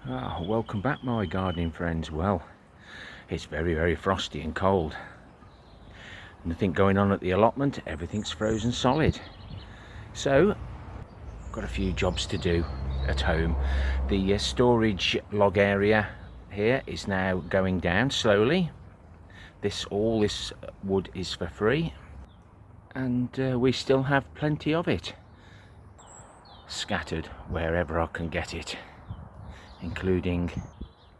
Welcome back, my gardening friends. Well, it's very frosty and cold. Nothing going on at the allotment, everything's frozen solid. So, got a few jobs to do at home. The storage log area here is now going down slowly. All this wood is for free, and we still have plenty of it scattered wherever I can get it, including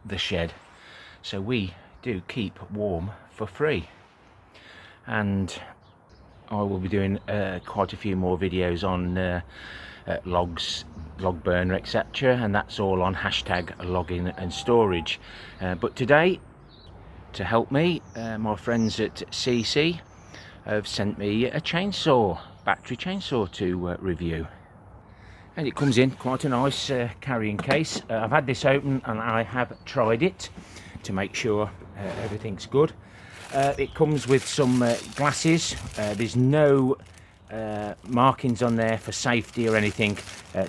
the shed. So we do keep warm for free, and I will be doing quite a few more videos on logs, log burner, etc., and that's all on hashtag logging and storage. But today, to help me, my friends at SeeSii have sent me a chainsaw, battery chainsaw to review. And it comes in quite a nice carrying case. I've had this open and I have tried it to make sure everything's good. It comes with some glasses. There's no markings on there for safety or anything,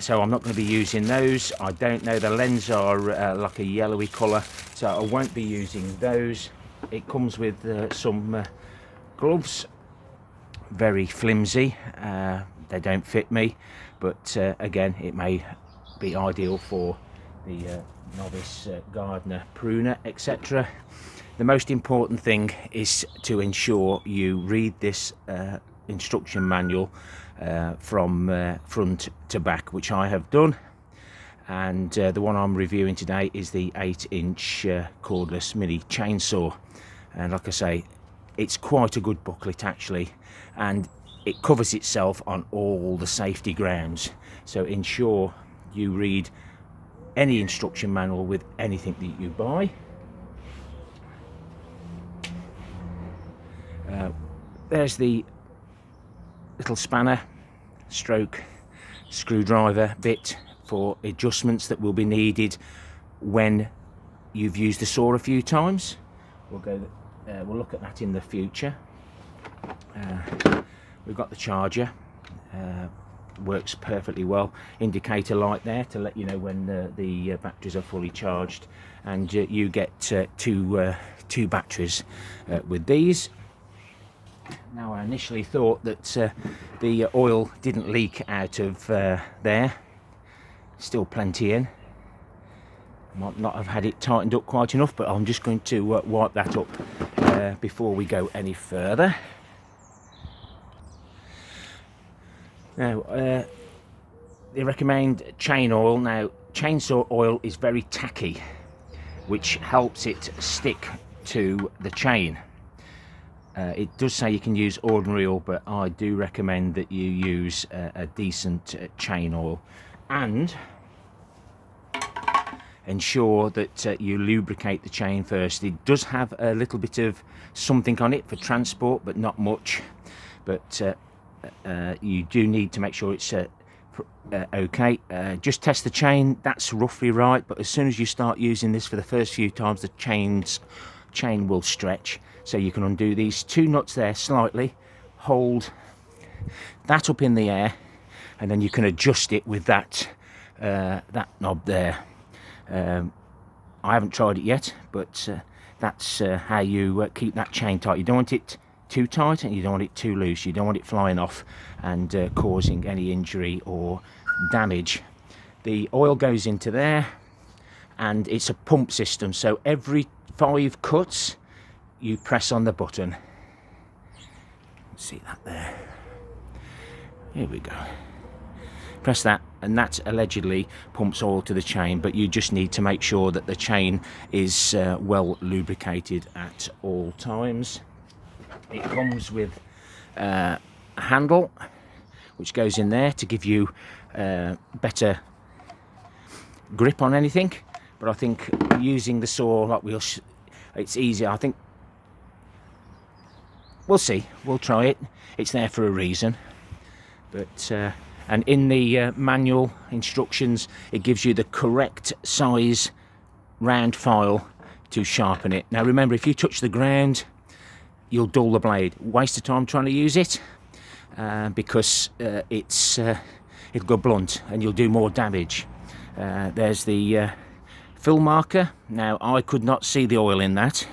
so I'm not going to be using those. I don't know, the lens are like a yellowy colour, so I won't be using those. It comes with some gloves, very flimsy. They don't fit me, but again, it may be ideal for the novice gardener, pruner, etc. The most important thing is to ensure you read this instruction manual from front to back, which I have done. And the one I'm reviewing today is the 8-inch cordless mini chainsaw, and like I say, it's quite a good booklet actually, and it covers itself on all the safety grounds. So ensure you read any instruction manual with anything that you buy. There's the little spanner stroke screwdriver bit for adjustments that will be needed when you've used the saw a few times. We'll look at that in the future. We've got the charger, works perfectly well. Indicator light there to let you know when the batteries are fully charged, and you get two batteries with these. Now, I initially thought that the oil didn't leak out of there. Still plenty in. Might not have had it tightened up quite enough, but I'm just going to wipe that up before we go any further. Now, they recommend chain oil. Now, chainsaw oil is very tacky, which helps it stick to the chain. It does say you can use ordinary oil, but I do recommend that you use a decent chain oil, and ensure that you lubricate the chain first. It does have a little bit of something on it for transport, but not much. But you do need to make sure it's okay. Just test the chain, that's roughly right, but as soon as you start using this for the first few times, the chain will stretch. So you can undo these two nuts there slightly, hold that up in the air, and then you can adjust it with that knob there. I haven't tried it yet, but that's how you keep that chain tight. You don't want it too tight and you don't want it too loose. You don't want it flying off and causing any injury or damage. The oil goes into there, and it's a pump system, so every 5 cuts you press on the button. See that there? Here we go. Press that, and that allegedly pumps oil to the chain, but you just need to make sure that the chain is well lubricated at all times. It comes with a handle which goes in there to give you better grip on anything, but I think using the saw like it's easier. I think we'll see, we'll try it. It's there for a reason. But and in the manual instructions, it gives you the correct size round file to sharpen it. Now remember, if you touch the ground, you'll dull the blade. Waste of time trying to use it, because it'll go blunt and you'll do more damage. There's the fill marker. Now I could not see the oil in that,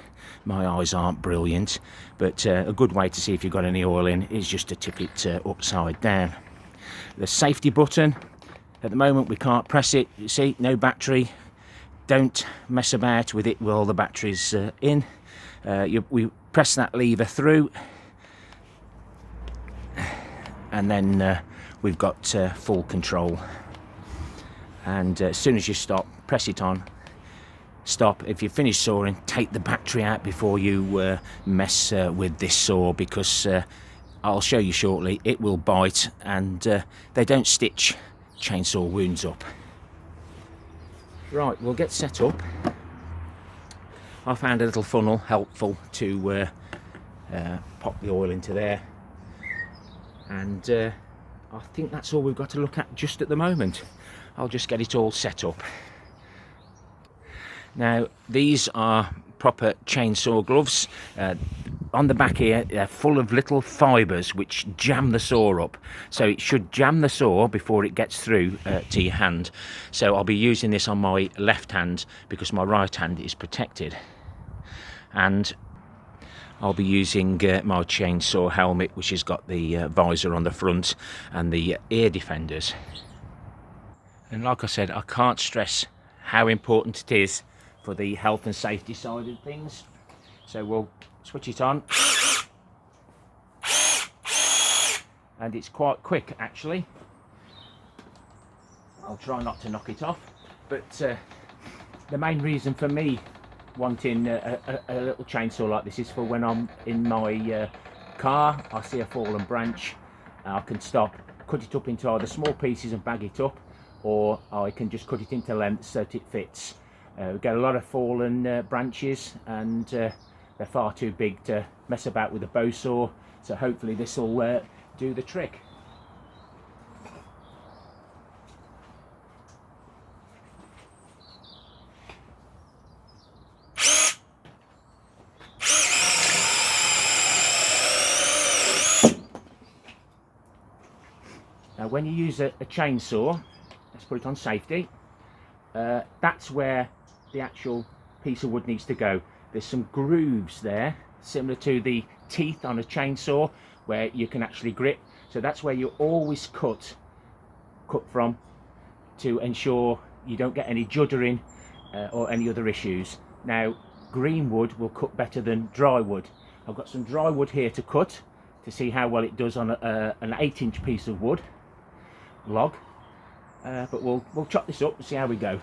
my eyes aren't brilliant, but a good way to see if you've got any oil in is just to tip it upside down. The safety button, at the moment we can't press it, you see, no battery. Don't mess about with it while the battery's in. We press that lever through, and then we've got full control. And as soon as you stop, press it on, stop. If you finish sawing, take the battery out before you mess with this saw, because I'll show you shortly, it will bite, and they don't stitch chainsaw wounds up. Right, we'll get set up. I found a little funnel helpful to pop the oil into there, and I think that's all we've got to look at just at the moment. I'll just get it all set up. Now, these are proper chainsaw gloves. On the back here, they're full of little fibres which jam the saw up. So it should jam the saw before it gets through to your hand. So I'll be using this on my left hand because my right hand is protected. And I'll be using my chainsaw helmet, which has got the visor on the front and the ear defenders. And like I said, I can't stress how important it is for the health and safety side of things. So we'll switch it on. And it's quite quick actually. I'll try not to knock it off. But the main reason for me wanting a little chainsaw like this is for when I'm in my car, I see a fallen branch, I can stop, cut it up into either small pieces and bag it up, or I can just cut it into lengths so that it fits. We get a lot of fallen branches, and they're far too big to mess about with a bow saw, so hopefully this will do the trick. Now when you use a chainsaw, let's put it on safety, that's where the actual piece of wood needs to go. There's some grooves there, similar to the teeth on a chainsaw, where you can actually grip. So that's where you always cut from, to ensure you don't get any juddering or any other issues. Now, green wood will cut better than dry wood. I've got some dry wood here to cut to see how well it does on an 8-inch piece of wood log. But we'll chop this up and see how we go.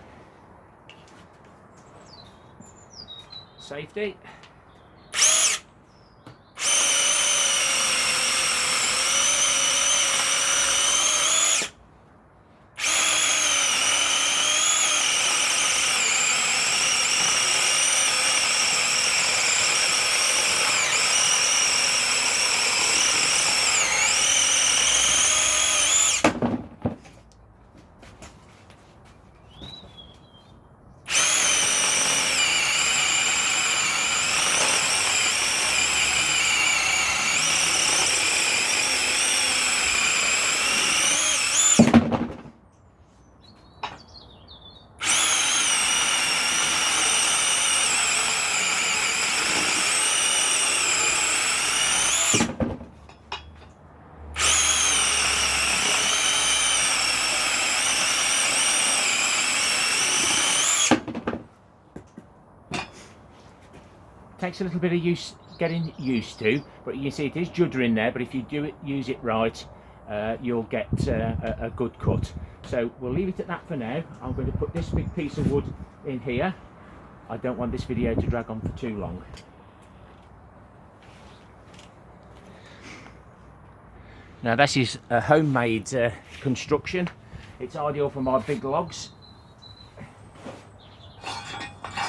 Safety. Takes a little bit of getting used to, but you see it is juddering there, but if you use it right, you'll get a good cut. So we'll leave it at that for now. I'm going to put this big piece of wood in here. I don't want this video to drag on for too long. Now this is a homemade construction. It's ideal for my big logs.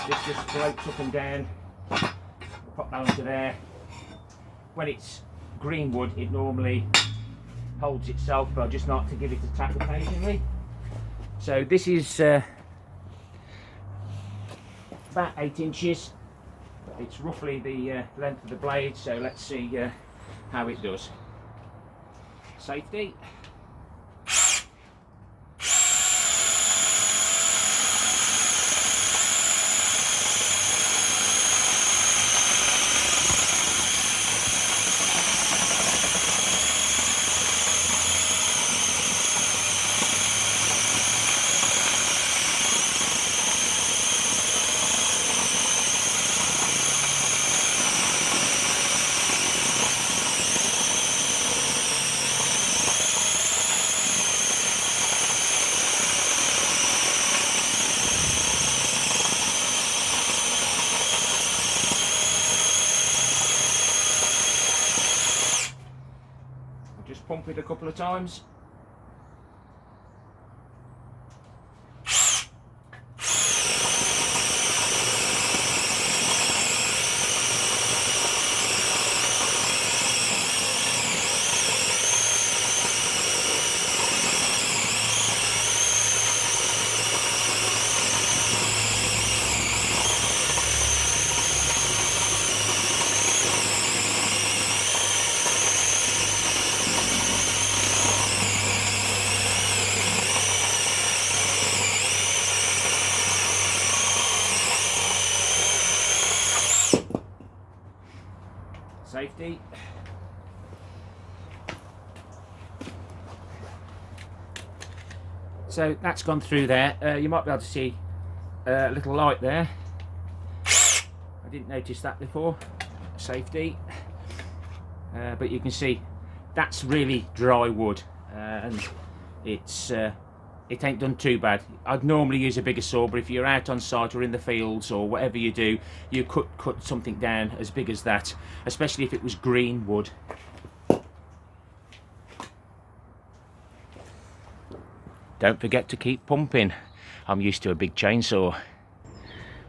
This just floats up and down. Pop that onto there. When it's green wood, it normally holds itself, but I just like to give it a tap occasionally. So this is about 8 inches. It's roughly the length of the blade, so let's see how it does. Safety. pump it a couple of times. Safety. So that's gone through there. You might be able to see a little light there. I didn't notice that before. Safety. But you can see that's really dry wood, and it ain't done too bad. I'd normally use a bigger saw, but if you're out on site or in the fields or whatever you do, you could cut something down as big as that, especially if it was green wood. Don't forget to keep pumping. I'm used to a big chainsaw.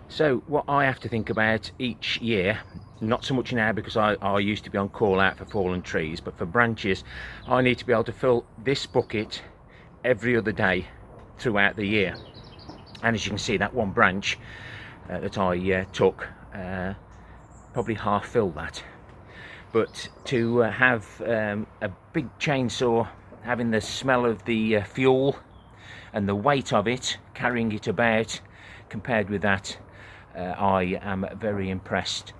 So what I have to think about each year, not so much now because I used to be on call out for fallen trees, but for branches, I need to be able to fill this bucket every other day throughout the year. And as you can see, that one branch that I took probably half filled that. But to have a big chainsaw having the smell of the fuel and the weight of it, carrying it about, compared with that, I am very impressed.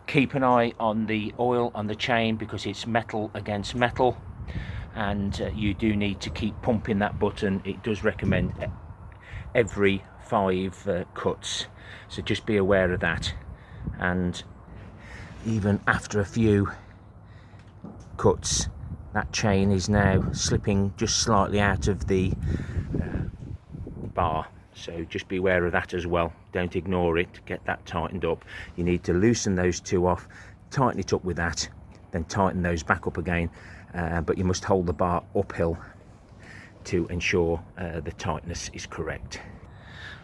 Keep an eye on the oil on the chain because it's metal against metal, and you do need to keep pumping that button. It does recommend every 5 cuts, so just be aware of that. And even after a few cuts, that chain is now slipping just slightly out of the bar, so just be aware of that as well. Don't ignore it. Get that tightened up. You need to loosen those 2 off, tighten it up with that, then tighten those back up again, but you must hold the bar uphill to ensure the tightness is correct.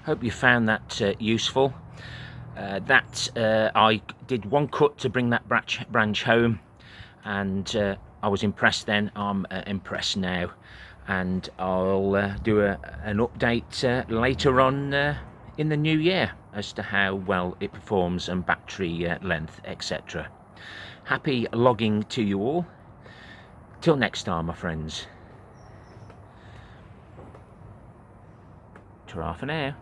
Hope you found that useful. I did 1 cut to bring that branch home, and I was impressed then. I'm impressed now, and I'll do an update later on in the new year as to how well it performs and battery length, etc. Happy logging to you all. Till next time, my friends. Ta-ra for now.